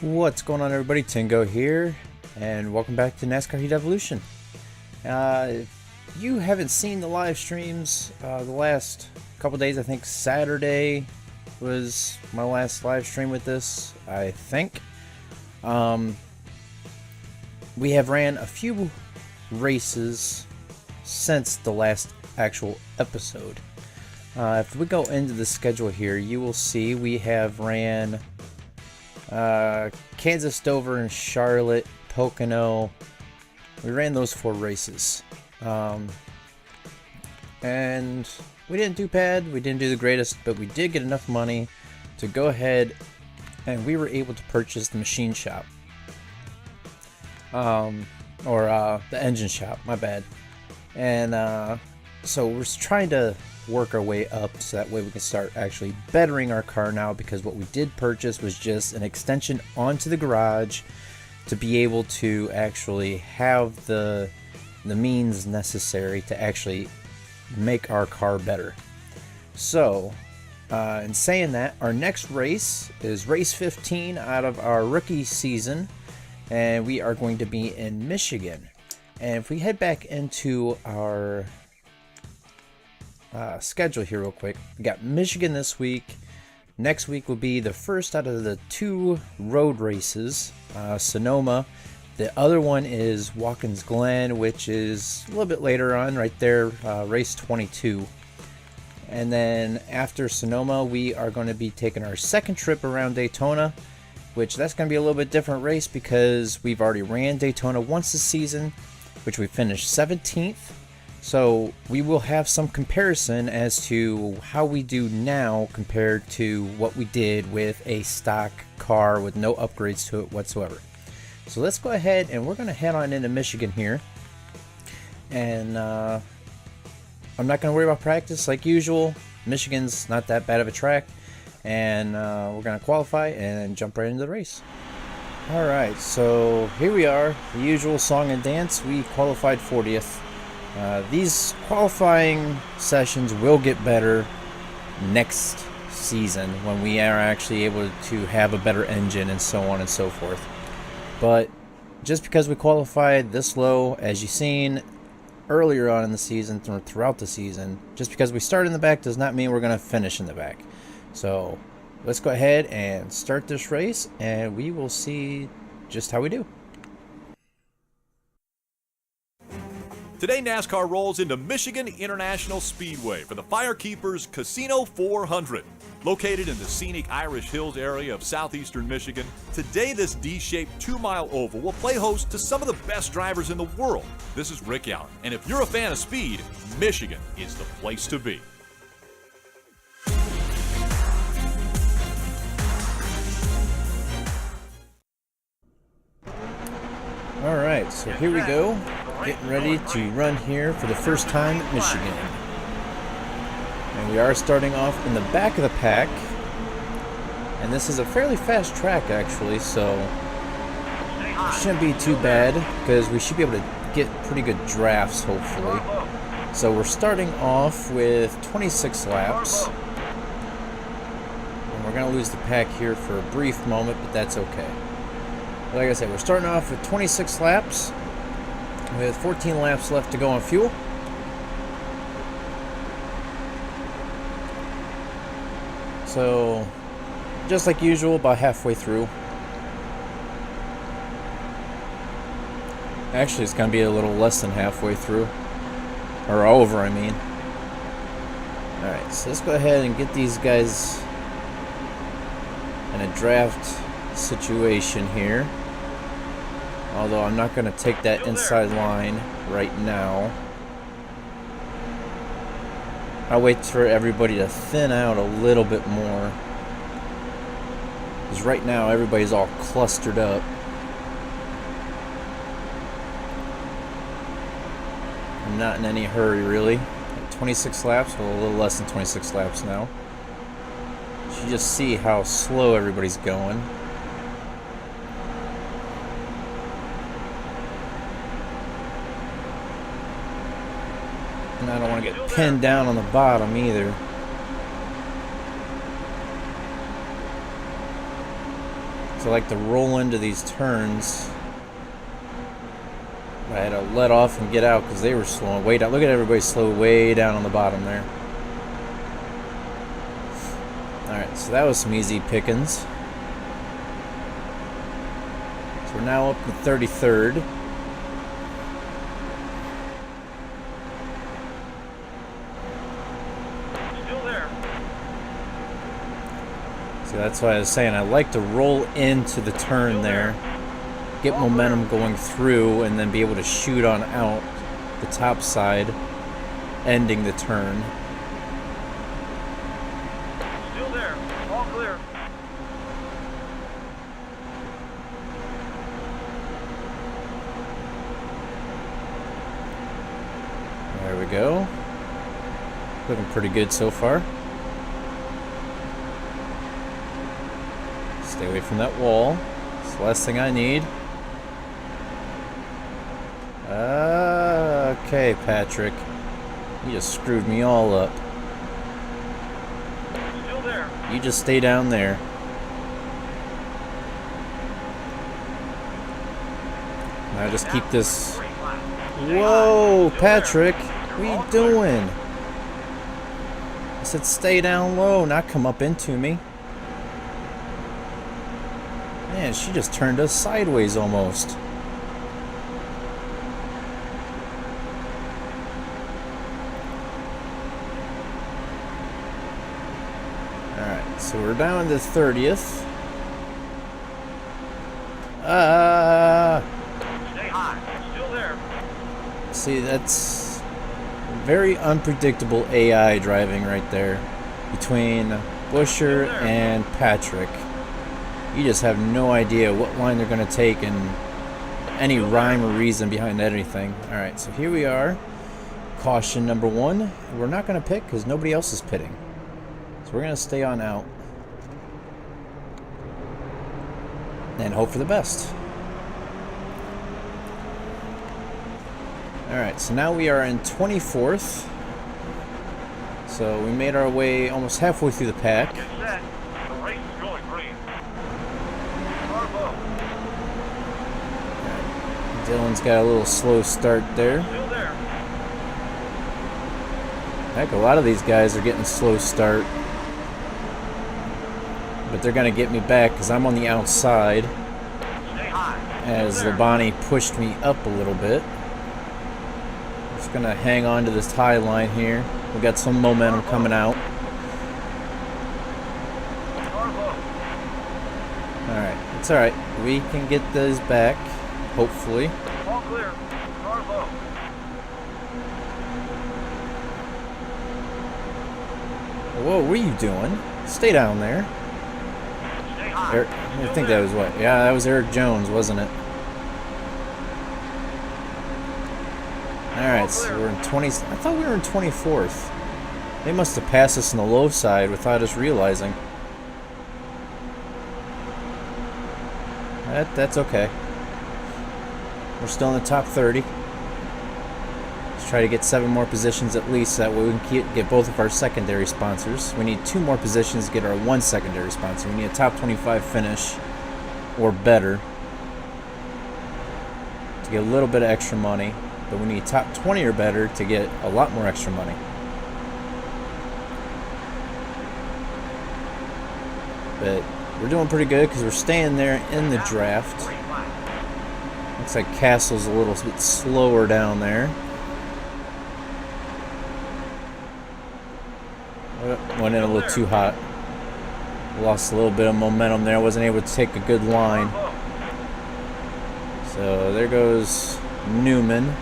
What's going on, everybody? Tingoat here, and welcome back to NASCAR Heat Evolution. If you haven't seen the live streams the last couple days, I think Saturday was my last live stream with this, I think. We have ran a few races since the last actual episode. If we go into the schedule here, you will see we have ran Kansas, Dover, and Charlotte, Pocono. We ran those 4 races. And we didn't do bad, we didn't do the greatest, but we did get enough money to go ahead and we were able to purchase the machine shop. The engine shop, my bad. And so we're trying to work our way up so that way we can start actually bettering our car now, because what we did purchase was just an extension onto the garage to be able to actually have the means necessary to actually make our car better. So in saying that, our next race is race 15 out of our rookie season, and we are going to be in Michigan. And if we head back into our schedule here real quick, we got Michigan this week. Next week will be the first out of the 2 road races, Sonoma. The other one is Watkins Glen, which is a little bit later on, right there, race 22. And then after Sonoma, we are going to be taking our second trip around Daytona, which that's going to be a little bit different race because we've already ran Daytona once this season, which we finished 17th. So we will have some comparison as to how we do now compared to what we did with a stock car with no upgrades to it whatsoever. So let's go ahead and we're going to head on into Michigan here. And I'm not going to worry about practice like usual. Michigan's not that bad of a track. And we're going to qualify and jump right into the race. Alright, so here we are. The usual song and dance. We qualified 40th. These qualifying sessions will get better next season when we are actually able to have a better engine and so on and so forth. But just because we qualified this low, as you've seen earlier on in the season, throughout the season, just because we start in the back does not mean we're going to finish in the back. So let's go ahead and start this race and we will see just how we do. Today, NASCAR rolls into Michigan International Speedway for the Firekeepers Casino 400. Located in the scenic Irish Hills area of southeastern Michigan, today this D-shaped 2-mile oval will play host to some of the best drivers in the world. This is Rick Allen, and if you're a fan of speed, Michigan is the place to be. Alright, so here we go. Getting ready to run here for the first time at Michigan. And we are starting off in the back of the pack. And this is a fairly fast track actually, so it shouldn't be too bad because we should be able to get pretty good drafts hopefully. So we're starting off with 26 laps. And we're going to lose the pack here for a brief moment, but that's okay. Like I said, we're starting off with 26 laps. With 14 laps left to go on fuel. So, just like usual, about halfway through. Actually, it's going to be a little less than halfway through. Or over, I mean. Alright, so let's go ahead and get these guys in a draft situation here. Although I'm not going to take that inside line right now. I'll wait for everybody to thin out a little bit more. Because right now everybody's all clustered up. I'm not in any hurry really. 26 laps, well a little less than 26 laps now. You just see how slow everybody's going. And I don't want to get pinned down on the bottom either. So I like to roll into these turns. I had to let off and get out because they were slowing way down. Look at everybody slow way down on the bottom there. Alright, so that was some easy pickings. So we're now up to 33rd. Still there. So that's why I was saying I like to roll into the turn there. Get momentum going through and then be able to shoot on out the top side, ending the turn. Still there. All clear. There we go. Looking pretty good so far. Stay away from that wall. It's the last thing I need. Okay, Patrick. You just screwed me all up. Still there. You just stay down there. Now just keep this... Whoa, Patrick! What are you doing? I said stay down low, not come up into me. Man, she just turned us sideways almost. Alright, so we're down to 30th. Stay high. Still there. See, that's very unpredictable AI driving right there between Busher and Patrick. You just have no idea what line they're going to take and any rhyme or reason behind anything. Alright, so here we are. Caution number 1. We're not going to pit because nobody else is pitting. So we're going to stay on out. And hope for the best. Alright, so now we are in 24th. So we made our way almost halfway through the pack. Get set. The race is going green. Carbo. Dylan's got a little slow start there. Still there. Heck, a lot of these guys are getting slow start. But they're going to get me back because I'm on the outside. Stay high. As Still there. Labonte pushed me up a little bit. Just going to hang on to this tie line here. We got some momentum coming out. Carbo. Alright, it's alright. We can get those back, hopefully. All clear. Carbo. Whoa, what are you doing? Stay down there. Stay high. I think that was what? Yeah, that was Eric Jones, wasn't it? Alright, so we're in 20... I thought we were in 24th. They must have passed us on the low side without us realizing. That's okay. We're still in the top 30. Let's try to get 7 more positions at least. That way we can get both of our secondary sponsors. We need 2 more positions to get our 1 secondary sponsor. We need a top 25 finish or better to get a little bit of extra money. But we need top 20 or better to get a lot more extra money. But we're doing pretty good because we're staying there in the draft. Looks like Castle's a little bit slower down there. Went in a little too hot. Lost a little bit of momentum there. Wasn't able to take a good line. So there goes Newman.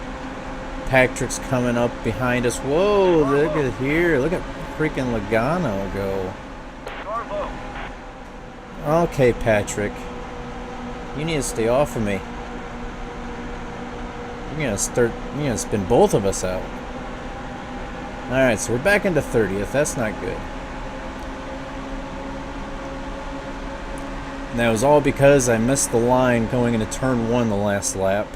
Patrick's coming up behind us. Whoa, look at here. Look at freaking Logano go. Okay, Patrick. You need to stay off of me. You're gonna spin both of us out. Alright, so we're back into 30th. That's not good. And that was all because I missed the line going into turn 1 the last lap.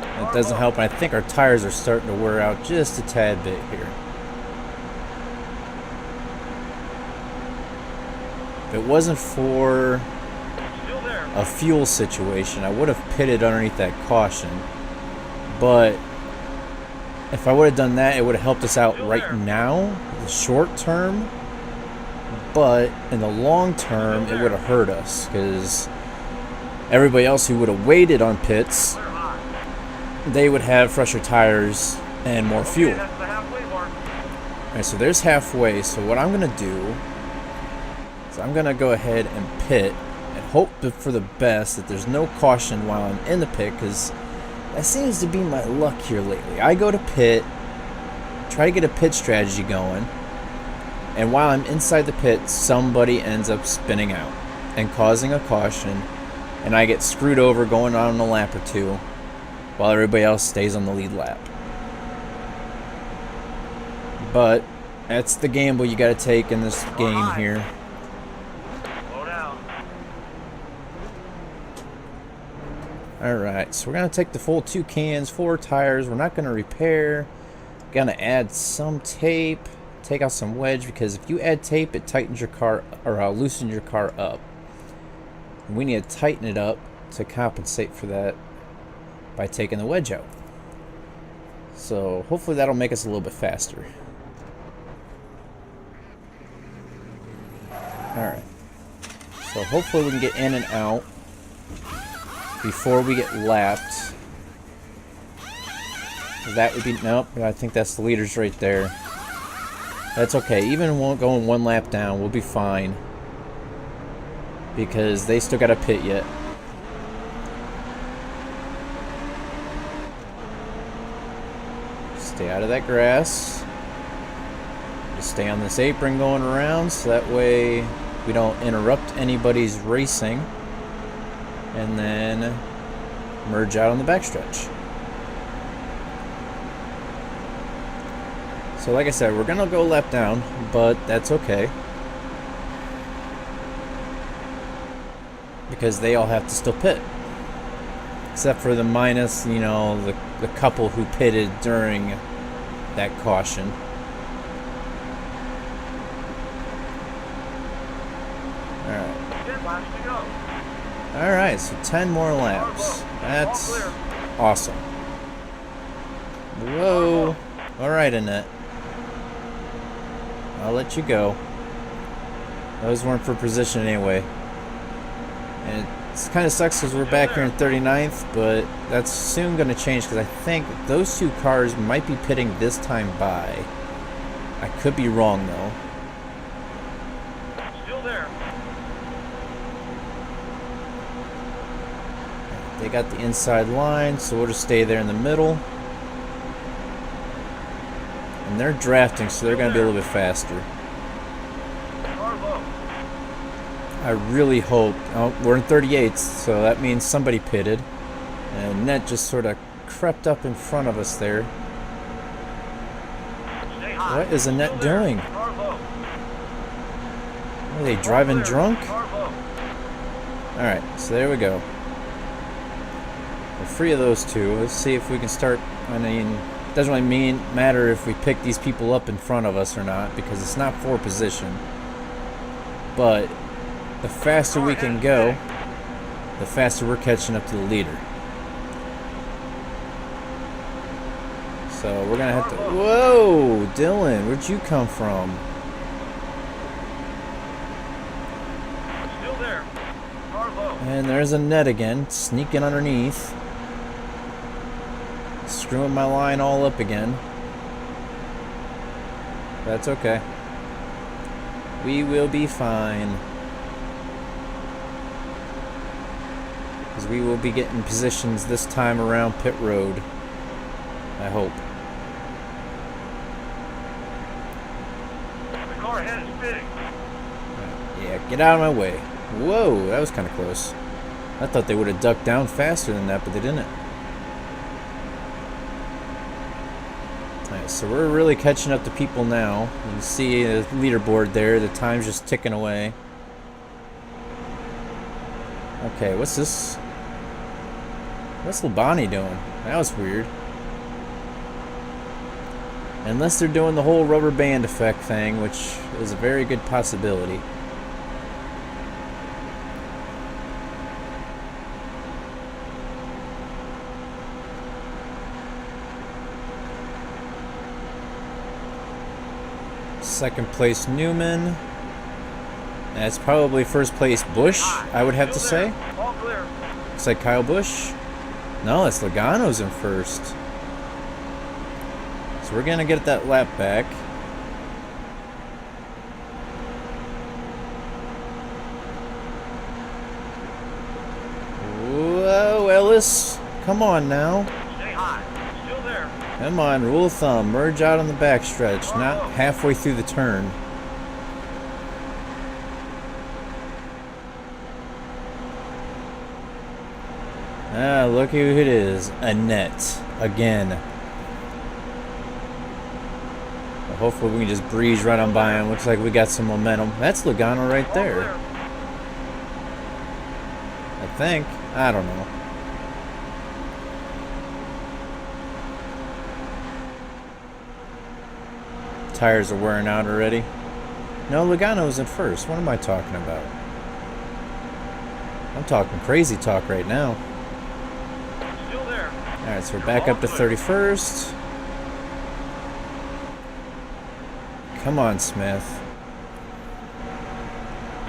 That doesn't help, and I think our tires are starting to wear out just a tad bit here. If it wasn't for Still there. a fuel situation, I would have pitted underneath that caution. But if I would have done that, it would have helped us out right now, the short term. But in the long term, it would have hurt us because everybody else who would have waited on pits, Clear high. they would have fresher tires and more fuel. Okay, that's the halfway mark. Alright, so there's halfway. So what I'm going to do is I'm going to go ahead and pit and hope for the best that there's no caution while I'm in the pit, because that seems to be my luck here lately. I go to pit, try to get a pit strategy going, and while I'm inside the pit, somebody ends up spinning out and causing a caution, and I get screwed over going on a lap or two while everybody else stays on the lead lap. But that's the gamble you got to take in this game here. Slow down. Alright, so we're going to take the full 2 cans, 4 tires. We're not going to repair. Going to add some tape, take out some wedge, because if you add tape, it tightens your car, or loosens your car up. And we need to tighten it up to compensate for that by taking the wedge out. So hopefully that'll make us a little bit faster. Alright, so hopefully we can get in and out before we get lapped. That would be, nope, I think that's the leaders right there. That's okay, even going 1 lap down, we'll be fine, because they still got a pit yet. Stay out of that grass. Just stay on this apron going around, so that way we don't interrupt anybody's racing. And then merge out on the backstretch. So like I said, we're going to go lap down, but that's okay, because they all have to still pit. Except for the minus, you know, the couple who pitted during that caution. Alright. 10 laps to go. Alright, so 10 more laps. That's awesome. Whoa. Alright, Annette. I'll let you go. Those weren't for position anyway. And it kind of sucks because we're back here in 39th, but that's soon going to change, because I think those 2 cars might be pitting this time by. I could be wrong though. Still there. They got the inside line, so we'll just stay there in the middle. And they're drafting, so they're going to be a little bit faster. Car low. I really hope. Oh, we're in 38th, so that means somebody pitted. And Net just sort of crept up in front of us there. Stay high. What is Annette doing? Car low. Are they driving drunk? Car low. Alright, so there we go. We're free of those 2. Let's see if we can start. I mean, it doesn't really matter if we pick these people up in front of us or not, because it's not for position. But the faster we can go, the faster we're catching up to the leader. So we're gonna have to. Whoa, Dylan, where'd you come from? Still there. Car low. And there's a Net again, sneaking underneath, screwing my line all up again. That's okay. We will be fine, because we will be getting positions this time around pit road, I hope. The car ahead is spinning. Yeah, get out of my way. Whoa, that was kind of close. I thought they would have ducked down faster than that, but they didn't. Alright, so we're really catching up to people now. You can see the leaderboard there, the time's just ticking away. Okay, what's this? What's Labani doing? That was weird. Unless they're doing the whole rubber band effect thing, which is a very good possibility. Second place Newman. That's probably first place Bush, I would have to say. All clear. Looks like Kyle Busch. No, it's Logano's in first. So we're gonna get that lap back. Whoa, Ellis. Come on now. Stay high. Still there. Come on, rule of thumb. Merge out on the backstretch, not halfway through the turn. Ah, look who it is. Annette. Again. Well, hopefully we can just breeze right on by him. Looks like we got some momentum. That's Logano right there. I think. I don't know. Tires are wearing out already. No, Logano's in first. What am I talking about? I'm talking crazy talk right now. Still there. Alright, so we're back up to 31st. Come on, Smith.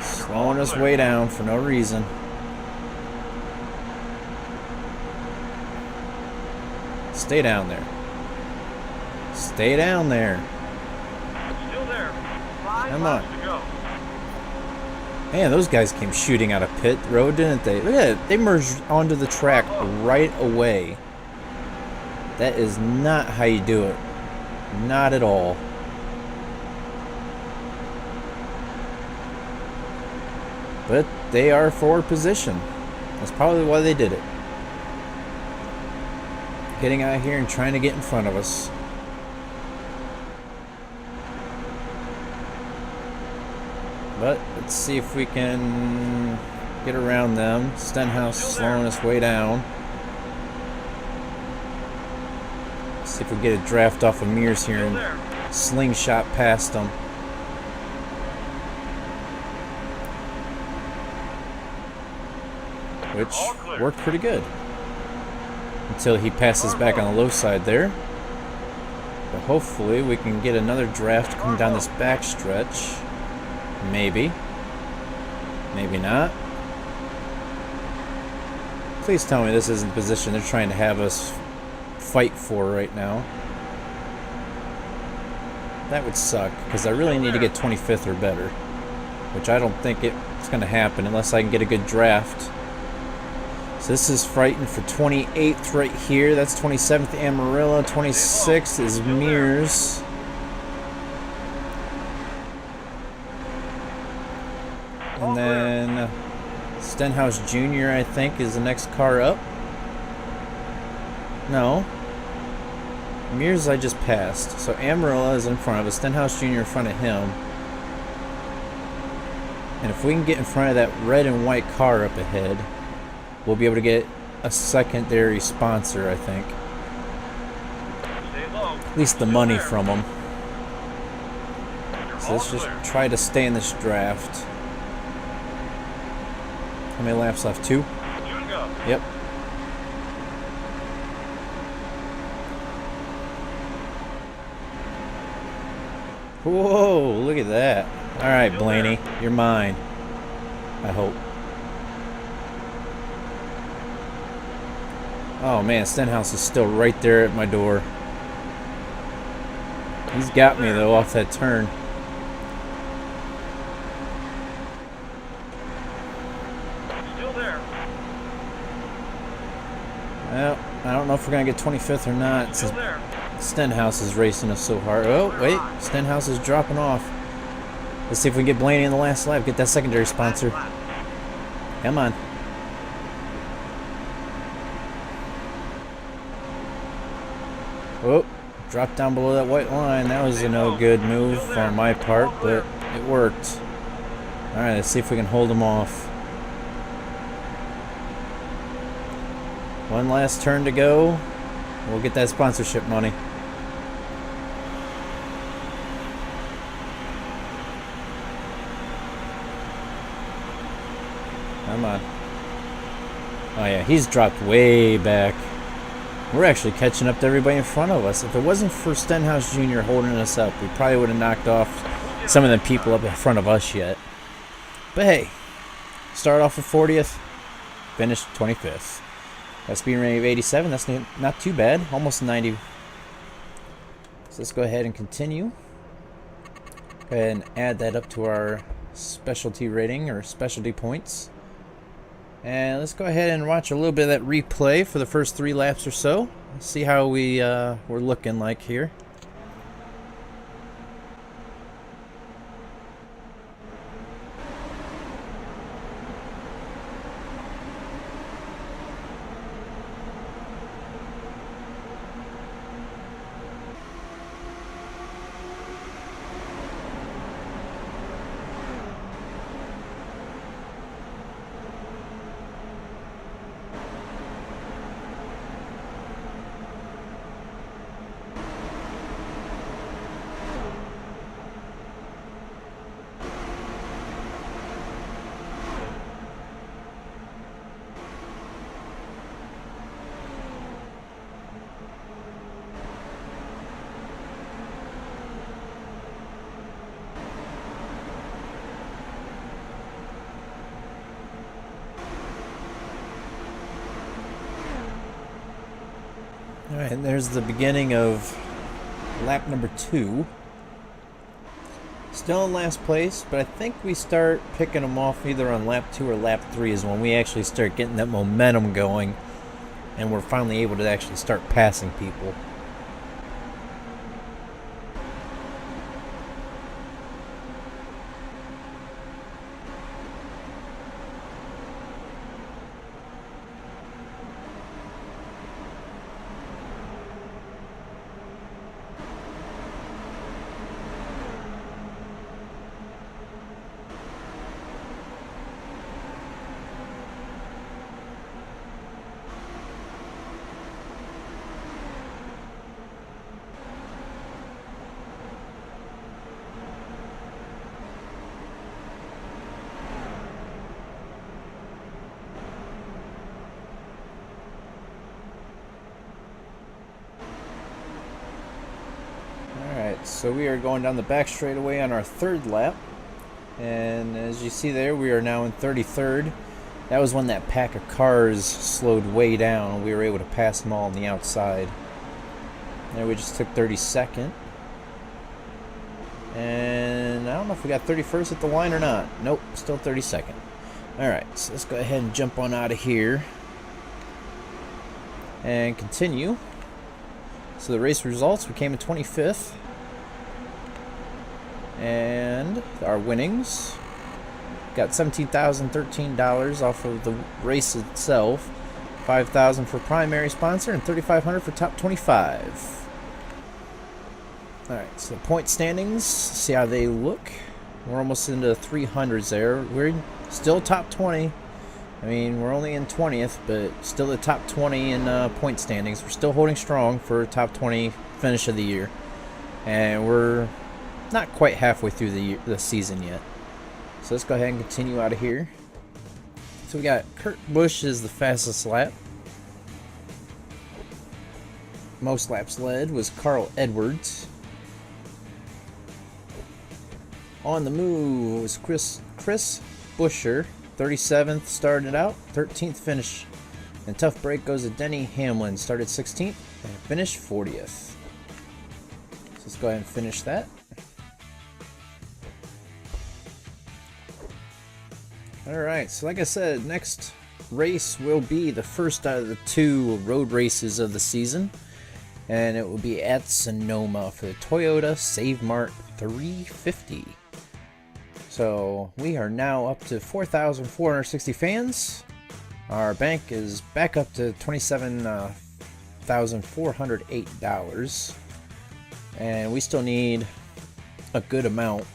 Slowing us way down for no reason. Stay down there. Stay down there. Still there. 5 Come laps on. to go. Man, those guys came shooting out of pit road, didn't they? Look at it. They merged onto the track right away. That is not how you do it. Not at all. But they are forward position. That's probably why they did it. Getting out here and trying to get in front of us. But let's see if we can get around them. Stenhouse slowing us way down. See if we can get a draft off of Mears here and slingshot past them. Which worked pretty good. Until he passes back on the low side there. But hopefully we can get another draft coming down this back stretch. Maybe. Maybe not. Please tell me this isn't the position they're trying to have us fight for right now. That would suck, because I really need to get 25th or better. Which I don't think it's going to happen unless I can get a good draft. So this is fighting for 28th right here. That's 27th Amarillo. 26th is Mears. And then Stenhouse Jr., I think, is the next car up. No. Mears I just passed. So Amarillo is in front of us. Stenhouse Jr. in front of him. And if we can get in front of that red and white car up ahead, we'll be able to get a secondary sponsor, I think. At least the money from them. So let's just try to stay in this draft. How many laps left? 2? Yep. Whoa, look at that. Alright, Blaney, you're mine. I hope. Oh man, Stenhouse is still right there at my door. He's got me though off that turn. Still there. Well, I don't know if we're gonna get 25th or not since Stenhouse is racing us so hard. Oh wait, Stenhouse is dropping off. Let's see if we can get Blaney in the last lap. Get that secondary sponsor. Come on. Oh, dropped down below that white line. That was a no good move on my part, but it worked. Alright, let's see if we can hold him off. One last turn to go. We'll get that sponsorship money. Come on. Oh yeah, he's dropped way back. We're actually catching up to everybody in front of us. If it wasn't for Stenhouse Jr. holding us up, we probably would have knocked off some of the people up in front of us yet. But hey, start off with 40th, finish 25th. Got a speed rating of 87. That's not too bad. Almost 90. So let's go ahead and continue. Go ahead and add that up to our specialty rating or specialty points. And let's go ahead and watch a little bit of that replay for the first 3 laps or so. See how we're looking like here. Alright, and there's the beginning of lap number 2. Still in last place, but I think we start picking them off either on lap 2 or lap 3 is when we actually start getting that momentum going and we're finally able to actually start passing people. So we are going down the back straightaway on our 3rd lap, and as you see there, we are now in 33rd. That was when that pack of cars slowed way down. We were able to pass them all on the outside. There we just took 32nd, and I don't know if we got 31st at the line or not. Nope, still 32nd. Alright, so let's go ahead and jump on out of here and continue. So the race results, we came in 25th. And our winnings, got $17,013 off of the race itself, $5,000 for primary sponsor, and $3,500 for top 25. All right, so the point standings, see how they look. We're almost into the 300s there. We're still top 20. I mean, we're only in 20th, but still the top 20 in point standings. We're still holding strong for top 20 finish of the year, and we're not quite halfway through the season yet. So let's go ahead and continue out of here. So we got Kurt Busch is the fastest lap. Most laps led was Carl Edwards. On the move was Chris Buescher, 37th started out, 13th finish. And tough break goes to Denny Hamlin, started 16th and finished 40th. So let's go ahead and finish that. Alright, so like I said, next race will be the first out of the 2 road races of the season. And it will be at Sonoma for the Toyota Save Mart 350. So we are now up to 4,460 fans. Our bank is back up to $27,408. And we still need a good amount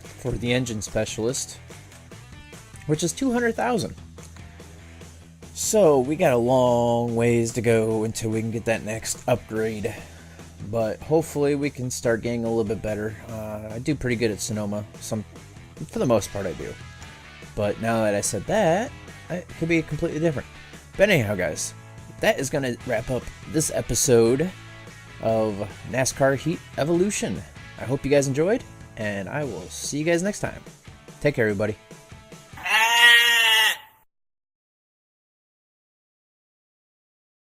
for the engine specialist, which is 200,000. So we got a long ways to go until we can get that next upgrade, but hopefully we can start getting a little bit better. I do pretty good at Sonoma, for the most part I do, but now that I said that, it could be completely different. But anyhow guys, that is going to wrap up this episode of NASCAR Heat Evolution. I hope you guys enjoyed, and I will see you guys next time. Take care, everybody.